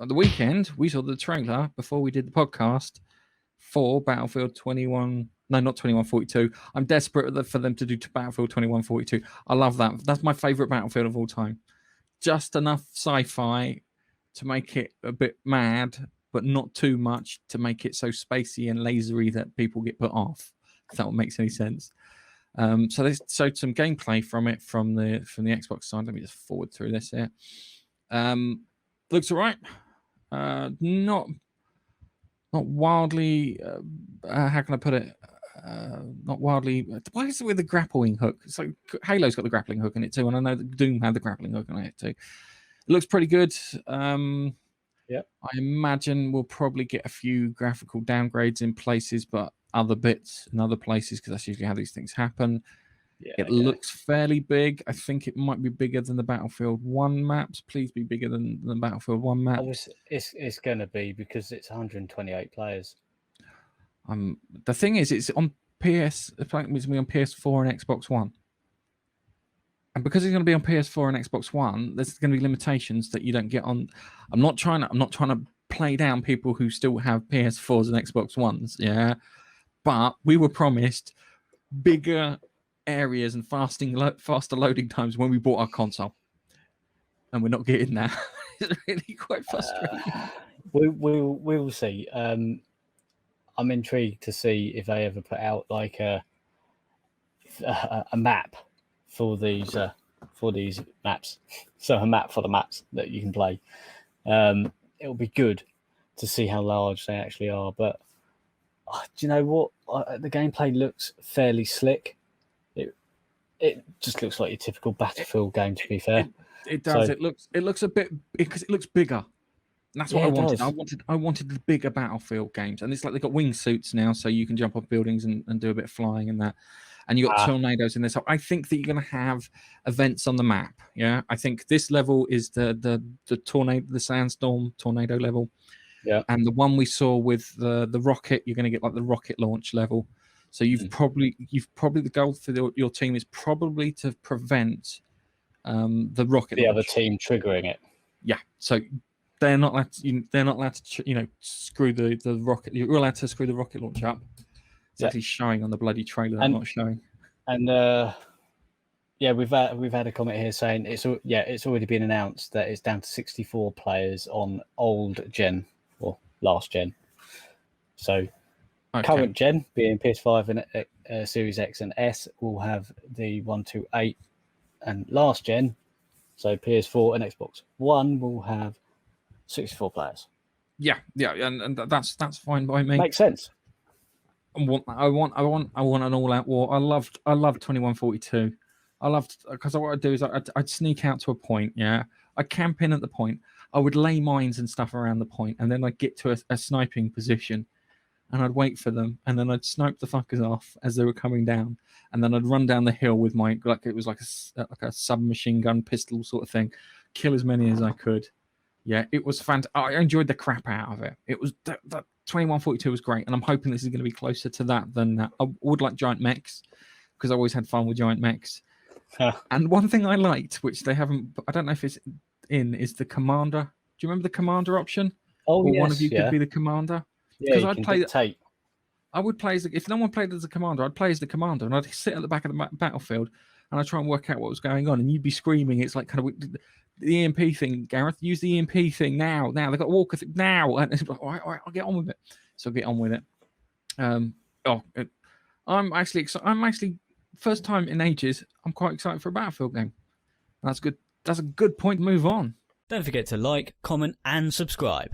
at the weekend, we saw the trailer before we did the podcast for Battlefield 21. No, not 2142. I'm desperate for them to do Battlefield 2142. I love that. That's my favorite Battlefield of all time. Just enough sci-fi to make it a bit mad, but not too much to make it so spacey and lasery that people get put off. If that makes any sense. So they showed some gameplay from the Xbox side. Let me just forward through this here. Looks all right. Not wildly. How can I put it? Not wildly. Why is it with the grappling hook? It's like Halo's got the grappling hook in it too, and I know that Doom had the grappling hook on it too. It looks pretty good. Yeah, I imagine we'll probably get a few graphical downgrades in places, but other bits in other places, because that's usually how these things happen. Yeah, it looks fairly big. I think it might be bigger than the Battlefield 1 maps. Please be bigger than the Battlefield 1 map. It's going to be, because it's 128 players. The thing is, it's on PS. It's going to be on PS4 and Xbox One. And because it's going to be on PS4 and Xbox One, there's going to be limitations that you don't get on. I'm not trying to play down people who still have PS4s and Xbox Ones. Yeah, but we were promised bigger areas and faster loading times when we bought our console, and we're not getting that. It's really quite frustrating. We will see. I'm intrigued to see if they ever put out like a map for these maps. So a map for the maps that you can play. It'll be good to see how large they actually are. But do you know what? The gameplay looks fairly slick. It just looks like your typical Battlefield game, to be fair. It does. So, it looks a bit, because it looks bigger. And that's what I wanted. I wanted the bigger Battlefield games, and it's like they've got wingsuits now, so you can jump off buildings and do a bit of flying and that. And you got tornadoes in this. So I think that you're going to have events on the map. Yeah, I think this level is the tornado, the sandstorm tornado level. Yeah, and the one we saw with the rocket, you're going to get like the rocket launch level. So you've probably the goal for your team is probably to prevent the rocket. The other team triggering it. Yeah. So they're not allowed to screw the rocket. You're allowed to screw the rocket launch up. It's actually showing on the bloody trailer. I'm not showing. And we've had a comment here saying it's already been announced that it's down to 64 players on old gen or last gen. So. Okay. Current gen, being PS5 and Series X and S, will have the 128, and last gen, so PS4 and Xbox One, will have 64 players. Yeah, and that's fine by me. Makes sense. I want an all-out war. I loved 2142. Because what I'd do is I'd sneak out to a point. Yeah, I'd camp in at the point. I would lay mines and stuff around the point, and then I'd get to a sniping position. And I'd wait for them, and then I'd snipe the fuckers off as they were coming down, and then I'd run down the hill with my it was like a submachine gun pistol sort of thing, kill as many as I could. Yeah, it was fantastic. I enjoyed the crap out of it. It was that 2142 was great, and I'm hoping this is going to be closer to that than that. I would like giant mechs because I always had fun with giant mechs. And one thing I liked, which they haven't, I don't know if it's in, is the commander. Do you remember the commander option? Oh, yes, one of you could be the commander. Yeah, I'd play. I would play if no one played as a commander, I'd play as the commander, and I'd sit at the back of the battlefield, and I'd try and work out what was going on, and you'd be screaming. It's like kind of the EMP thing, Gareth. Use the EMP thing now. They've got Walker now, and it's like, all right, I'll get on with it. So I'll get on with it. I'm actually excited. I'm actually first time in ages. I'm quite excited for a Battlefield game. That's good. That's a good point to move on. Don't forget to like, comment, and subscribe.